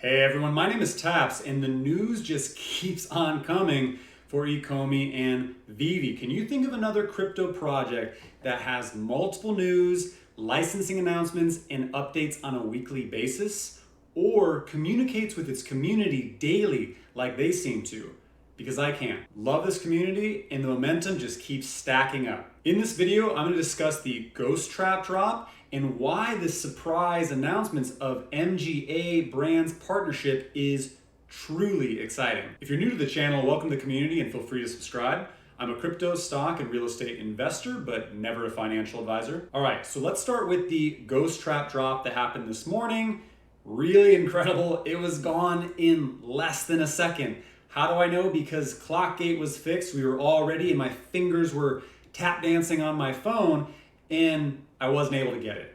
Hey everyone, my name is Taps, and the news just keeps on coming for Ecomi and Veve. Can you think of another crypto project that has multiple news, licensing announcements, and updates on a weekly basis, or communicates with its community daily like they seem to? Because I can't. Love this community, and the momentum just keeps stacking up. In this video, I'm gonna discuss the Ghost Trap drop and why this surprise announcements of MGA Brands partnership is truly exciting. If you're new to the channel, welcome to the community and feel free to subscribe. I'm a crypto, stock, and real estate investor, but never a financial advisor. All right, so let's start with the Ghost Trap drop that happened this morning. Really incredible. It was gone in less than a second. How do I know? Because Clockgate was fixed. We were all ready and my fingers were tap dancing on my phone and I wasn't able to get it.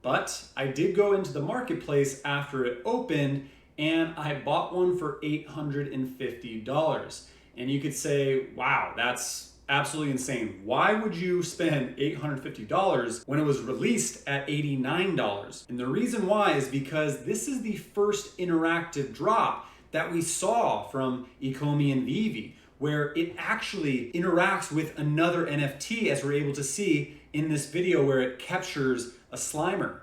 But I did go into the marketplace after it opened and I bought one for $850. And you could say, wow, that's absolutely insane. Why would you spend $850 when it was released at $89? And the reason why is because this is the first interactive drop that we saw from Ecomi and Veve, where it actually interacts with another NFT, as we're able to see in this video where it captures a Slimer.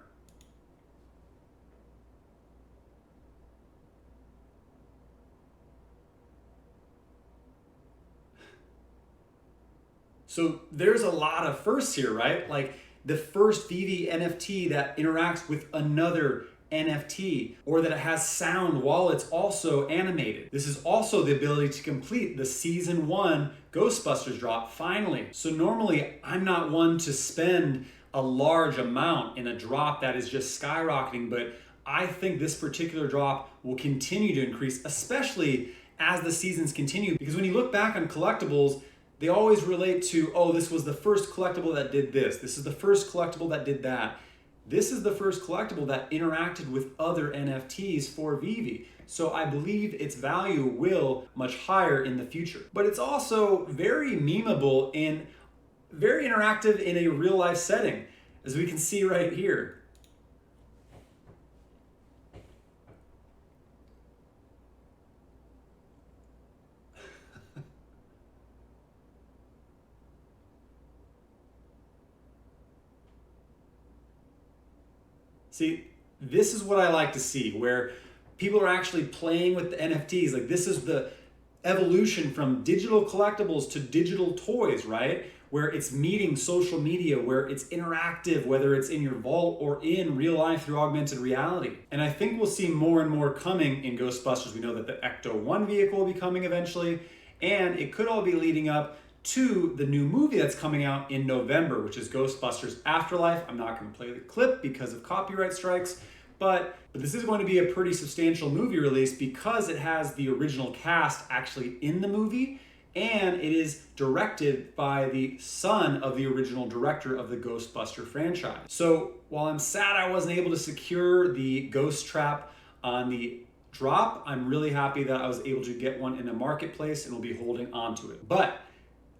So there's a lot of firsts here, right? Like the first Veve NFT that interacts with another NFT, or that it has sound while it's also animated. This is also the ability to complete the season 1 Ghostbusters drop finally. So normally I'm not one to spend a large amount in a drop that is just skyrocketing, but I think this particular drop will continue to increase, especially as the seasons continue, because when you look back on collectibles, they always relate to, oh, this was the first collectible that did this. This is the first collectible that did that. This is the first collectible that interacted with other NFTs for Veve. So I believe its value will much higher in the future. But it's also very memeable and very interactive in a real life setting, as we can see right here. See, this is what I like to see, where people are actually playing with the NFTs. Like, this is the evolution from digital collectibles to digital toys, right? Where it's meeting social media, where it's interactive, whether it's in your vault or in real life through augmented reality. And I think we'll see more and more coming in Ghostbusters. We know that the Ecto 1 vehicle will be coming eventually, and it could all be leading up to the new movie that's coming out in November, which is Ghostbusters Afterlife. I'm not going to play the clip because of copyright strikes, but this is going to be a pretty substantial movie release because it has the original cast actually in the movie, and it is directed by the son of the original director of the Ghostbuster franchise. So while I'm sad I wasn't able to secure the Ghost Trap on the drop, I'm really happy that I was able to get one in the marketplace and will be holding on to it. But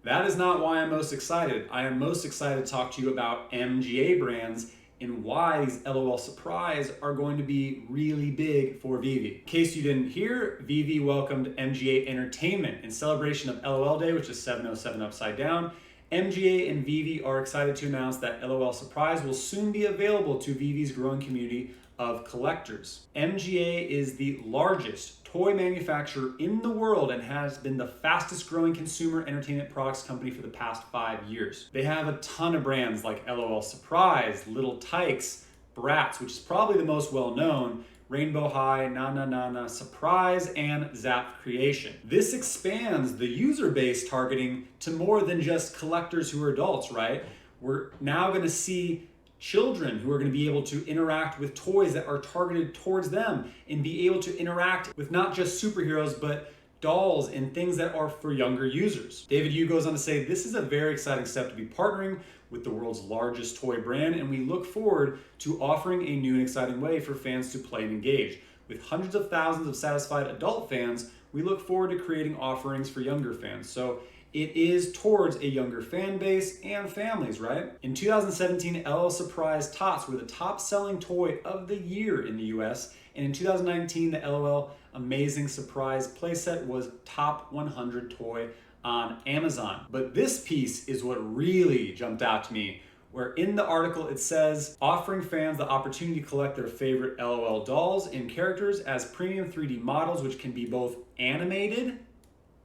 that is not why I'm most excited. I am most excited to talk to you about MGA Brands and why these LOL Surprise are going to be really big for Veve. In case you didn't hear, Veve welcomed MGA Entertainment in celebration of LOL Day, which is 707 upside down. MGA and Veve are excited to announce that LOL Surprise will soon be available to Veve's growing community of collectors. MGA is the largest toy manufacturer in the world and has been the fastest growing consumer entertainment products company for the past 5 years. They have a ton of brands like LOL Surprise, Little Tykes, Bratz, which is probably the most well known, Rainbow High, Na Na Na Na, Surprise, and Zap Creation. This expands the user base targeting to more than just collectors who are adults, right? We're now going to see children who are going to be able to interact with toys that are targeted towards them and be able to interact with not just superheroes, but dolls and things that are for younger users. David Yu goes on to say, this is a very exciting step to be partnering with the world's largest toy brand, and we look forward to offering a new and exciting way for fans to play and engage. With hundreds of thousands of satisfied adult fans, we look forward to creating offerings for younger fans. So it is towards a younger fan base and families, right? In 2017, LOL Surprise Tots were the top selling toy of the year in the US. And in 2019, the LOL Amazing Surprise playset was top 100 toy on Amazon. But this piece is what really jumped out to me, where in the article it says, offering fans the opportunity to collect their favorite LOL dolls and characters as premium 3D models, which can be both animated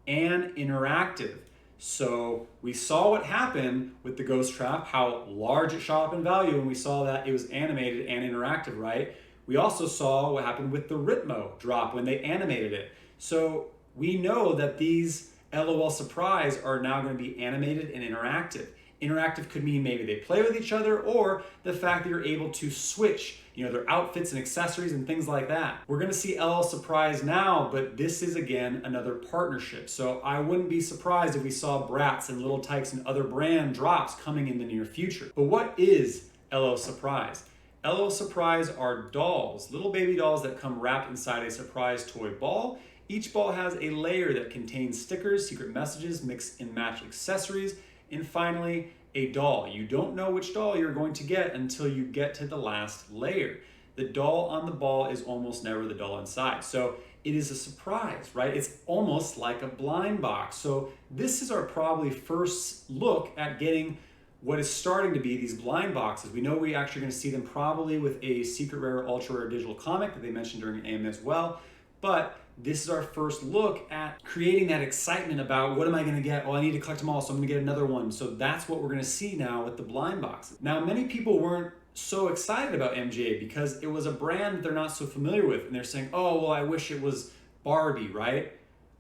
and interactive. So we saw what happened with the Ghost Trap, how large it shot up in value, and we saw that it was animated and interactive, right? We also saw what happened with the Ritmo drop when they animated it. So we know that these LOL Surprise are now going to be animated and interactive. Interactive could mean maybe they play with each other, or the fact that you're able to switch, their outfits and accessories and things like that. We're gonna see LOL Surprise now, but this is again another partnership. So I wouldn't be surprised if we saw Bratz and Little Tykes and other brand drops coming in the near future. But what is LOL Surprise? LOL Surprise are dolls, little baby dolls that come wrapped inside a surprise toy ball. Each ball has a layer that contains stickers, secret messages, mix and match accessories, and finally, a doll. You don't know which doll you're going to get until you get to the last layer. The doll on the ball is almost never the doll inside. So it is a surprise, right? It's almost like a blind box. So this is our probably first look at getting what is starting to be these blind boxes. We know we're actually going to see them probably with a secret rare, ultra rare digital comic that they mentioned during AMA as well. But this is our first look at creating that excitement about what am I going to get? Well, I need to collect them all, so I'm going to get another one. So that's what we're going to see now with the blind boxes. Now, many people weren't so excited about MGA because it was a brand that they're not so familiar with. And they're saying, oh, well, I wish it was Barbie, right?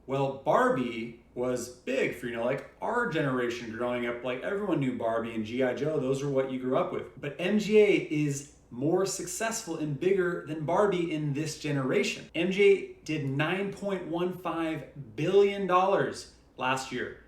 Well, Barbie was big for, like our generation growing up. Like everyone knew Barbie and G.I. Joe. Those are what you grew up with. But MGA is more successful and bigger than Barbie in this generation. MGA did $9.15 billion last year.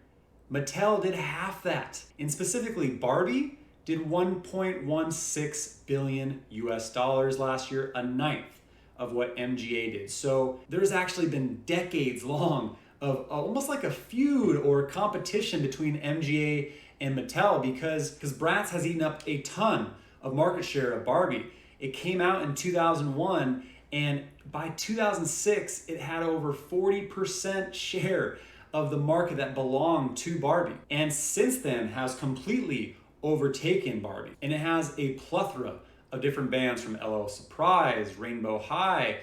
Mattel did half that. And specifically, Barbie did $1.16 billion US dollars last year, a ninth of what MGA did. So there's actually been decades long of almost like a feud or competition between MGA and Mattel because Bratz has eaten up a ton of market share of Barbie. It came out in 2001, and by 2006, it had over 40% share of the market that belonged to Barbie. And since then has completely overtaken Barbie. And it has a plethora of different bands from LOL Surprise, Rainbow High,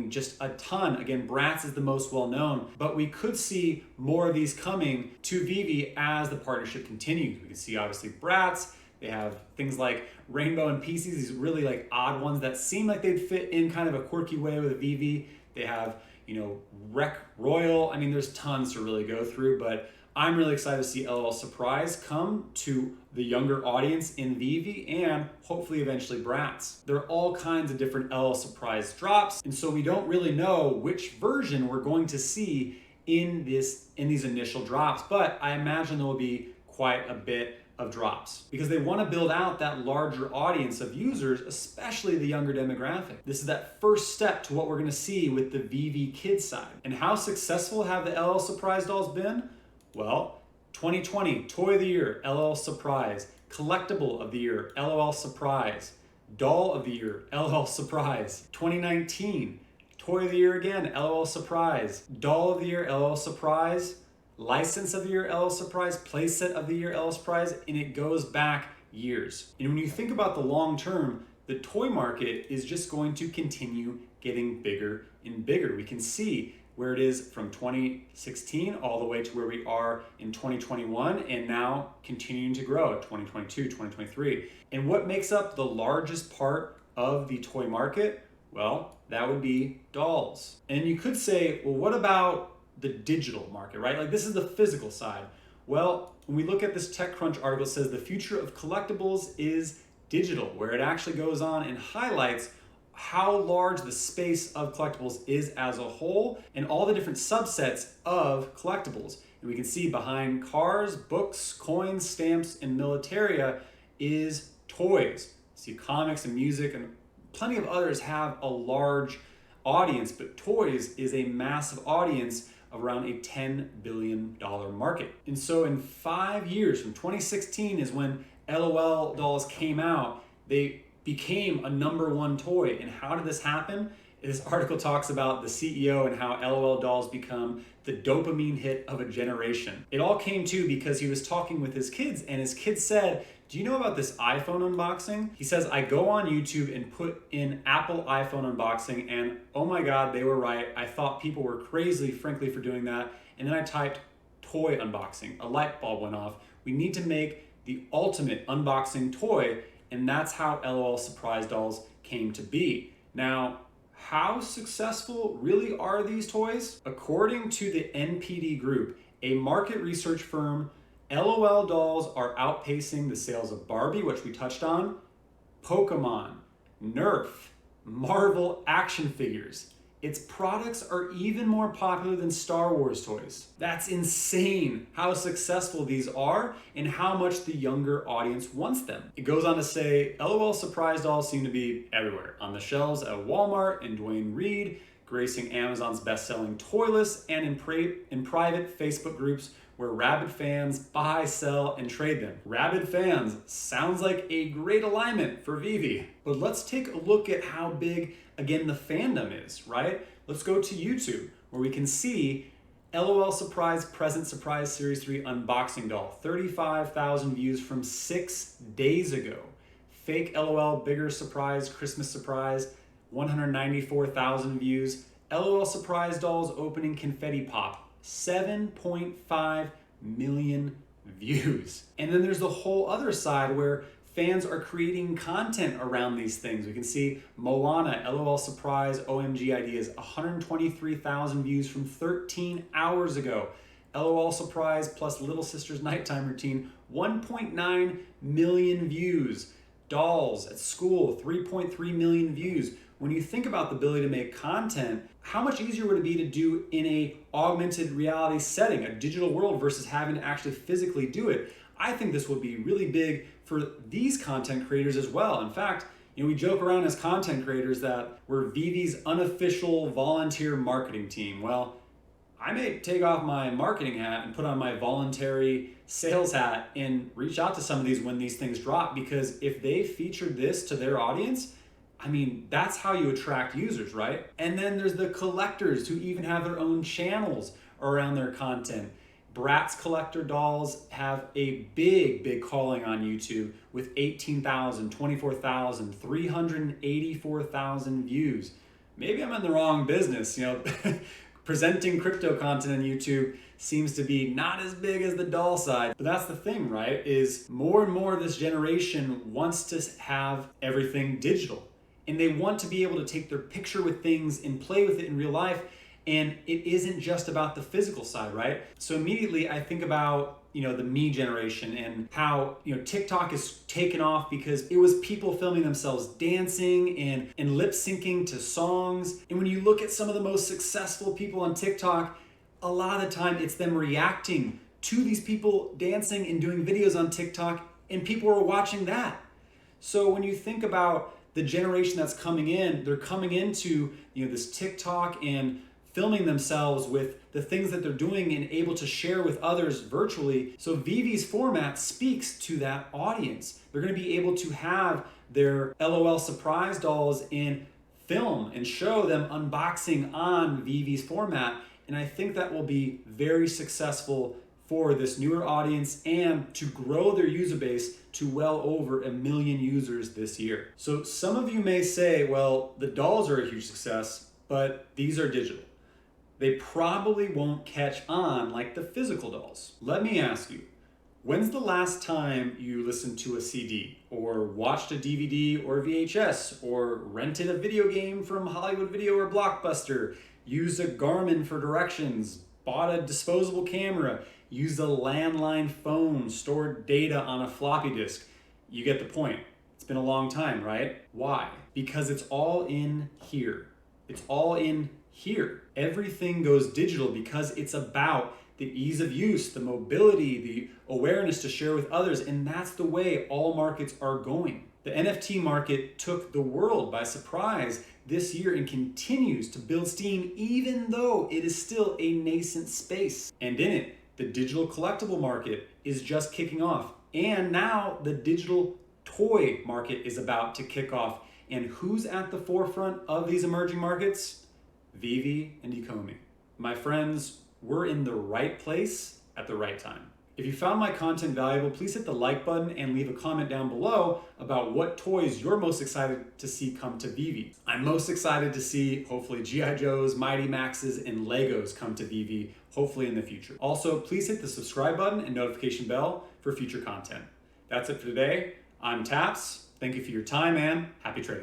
just a ton. Again, Bratz is the most well-known, but we could see more of these coming to VEVE as the partnership continues. We can see obviously Bratz. They have things like Rainbow and Pieces, these really like odd ones that seem like they'd fit in kind of a quirky way with VEVE. They have, Wreck Royal. There's tons to really go through, but I'm really excited to see LOL Surprise come to the younger audience in VEVE and hopefully eventually Bratz. There are all kinds of different LOL Surprise drops, and so we don't really know which version we're going to see in these initial drops, but I imagine there will be quite a bit of drops because they want to build out that larger audience of users, especially the younger demographic. This is that first step to what we're going to see with the Veve Kids side. And how successful have the LOL Surprise dolls been? Well, 2020 Toy of the Year, LOL Surprise. Collectible of the Year, LOL Surprise. Doll of the Year, LOL Surprise. 2019 Toy of the Year again, LOL Surprise. Doll of the Year, LOL Surprise. License of the Year, LOL Surprise. Playset of the Year, LOL Surprise. And it goes back years. And when you think about the long term, the toy market is just going to continue getting bigger and bigger. We can see where it is from 2016 all the way to where we are in 2021 and now continuing to grow at 2022, 2023. And what makes up the largest part of the toy market? Well, that would be dolls. And you could say, well, what about the digital market, right? Like this is the physical side. Well, when we look at this TechCrunch article, it says the future of collectibles is digital, where it actually goes on and highlights how large the space of collectibles is as a whole and all the different subsets of collectibles. And we can see behind cars, books, coins, stamps, and militaria is toys. See comics and music and plenty of others have a large audience, but toys is a massive audience of around a $10 billion market. And so in 5 years, from 2016 is when LOL dolls came out, they became a #1 toy. And how did this happen? This article talks about the CEO and how LOL dolls become the dopamine hit of a generation. It all came to because he was talking with his kids, and his kids said, "Do you know about this iPhone unboxing?" He says, "I go on YouTube and put in Apple iPhone unboxing, and oh my God, they were right. I thought people were crazy, frankly, for doing that. And then I typed toy unboxing. A light bulb went off. We need to make the ultimate unboxing toy." And that's how LOL Surprise dolls came to be. Now, how successful really are these toys? According to the NPD Group, a market research firm, LOL dolls are outpacing the sales of Barbie, which we touched on, Pokemon, Nerf, Marvel action figures. Its products are even more popular than Star Wars toys. That's insane how successful these are and how much the younger audience wants them. It goes on to say, LOL Surprise dolls seem to be everywhere, on the shelves at Walmart and Duane Reade, gracing Amazon's best-selling toy list, and in private Facebook groups where rabid fans buy, sell, and trade them. Rabid fans sounds like a great alignment for VEVE. But let's take a look at how big, again, the fandom is, right? Let's go to YouTube, where we can see LOL Surprise Present Surprise Series 3 unboxing doll, 35,000 views from 6 days ago. Fake LOL Bigger Surprise Christmas Surprise, 194,000 views. LOL Surprise dolls opening confetti pop, 7.5 million views. And then there's the whole other side where fans are creating content around these things. We can see Moana, LOL Surprise, OMG Ideas, 123,000 views from 13 hours ago. LOL Surprise plus Little Sister's Nighttime Routine, 1.9 million views. Dolls at School, 3.3 million views. When you think about the ability to make content, how much easier would it be to do in a augmented reality setting, a digital world, versus having to actually physically do it? I think this would be really big for these content creators as well. In fact, we joke around as content creators that we're VEVE's unofficial volunteer marketing team. Well, I may take off my marketing hat and put on my voluntary sales hat and reach out to some of these when these things drop, because if they featured this to their audience, I mean, that's how you attract users, right? And then there's the collectors who even have their own channels around their content. Bratz collector dolls have a big calling on YouTube with 18,000, 24,000, 384,000 views. Maybe I'm in the wrong business, Presenting crypto content on YouTube seems to be not as big as the doll side. But that's the thing, right? Is more and more this generation wants to have everything digital. And they want to be able to take their picture with things and play with it in real life. And it isn't just about the physical side, right? So immediately I think about, the me generation and how, TikTok is taken off because it was people filming themselves dancing and lip syncing to songs. And when you look at some of the most successful people on TikTok, a lot of the time it's them reacting to these people dancing and doing videos on TikTok, and people are watching that. So when you think about the generation that's coming in, they're coming into this TikTok and filming themselves with the things that they're doing and able to share with others virtually. So VEVE's format speaks to that audience. They're going to be able to have their LOL Surprise dolls and film and show them unboxing on VEVE's format. And I think that will be very successful for this newer audience and to grow their user base to well over 1 million users this year. So some of you may say, well, the dolls are a huge success, but these are digital. They probably won't catch on like the physical dolls. Let me ask you, when's the last time you listened to a CD or watched a DVD or VHS or rented a video game from Hollywood Video or Blockbuster, used a Garmin for directions, bought a disposable camera, used a landline phone, stored data on a floppy disk? You get the point. It's been a long time, right? Why? Because it's all in here. It's all in here. Everything goes digital because it's about the ease of use, the mobility, the awareness to share with others, and that's the way all markets are going. The NFT market took the world by surprise this year and continues to build steam even though it is still a nascent space. And in it, the digital collectible market is just kicking off. And now the digital toy market is about to kick off. And who's at the forefront of these emerging markets? VEVE and Ecomi. My friends, we're in the right place at the right time. If you found my content valuable, please hit the like button and leave a comment down below about what toys you're most excited to see come to VEVE. I'm most excited to see, hopefully, G.I. Joes, Mighty Maxes, and Legos come to VEVE, hopefully in the future. Also, please hit the subscribe button and notification bell for future content. That's it for today. I'm Taps. Thank you for your time, and happy trading.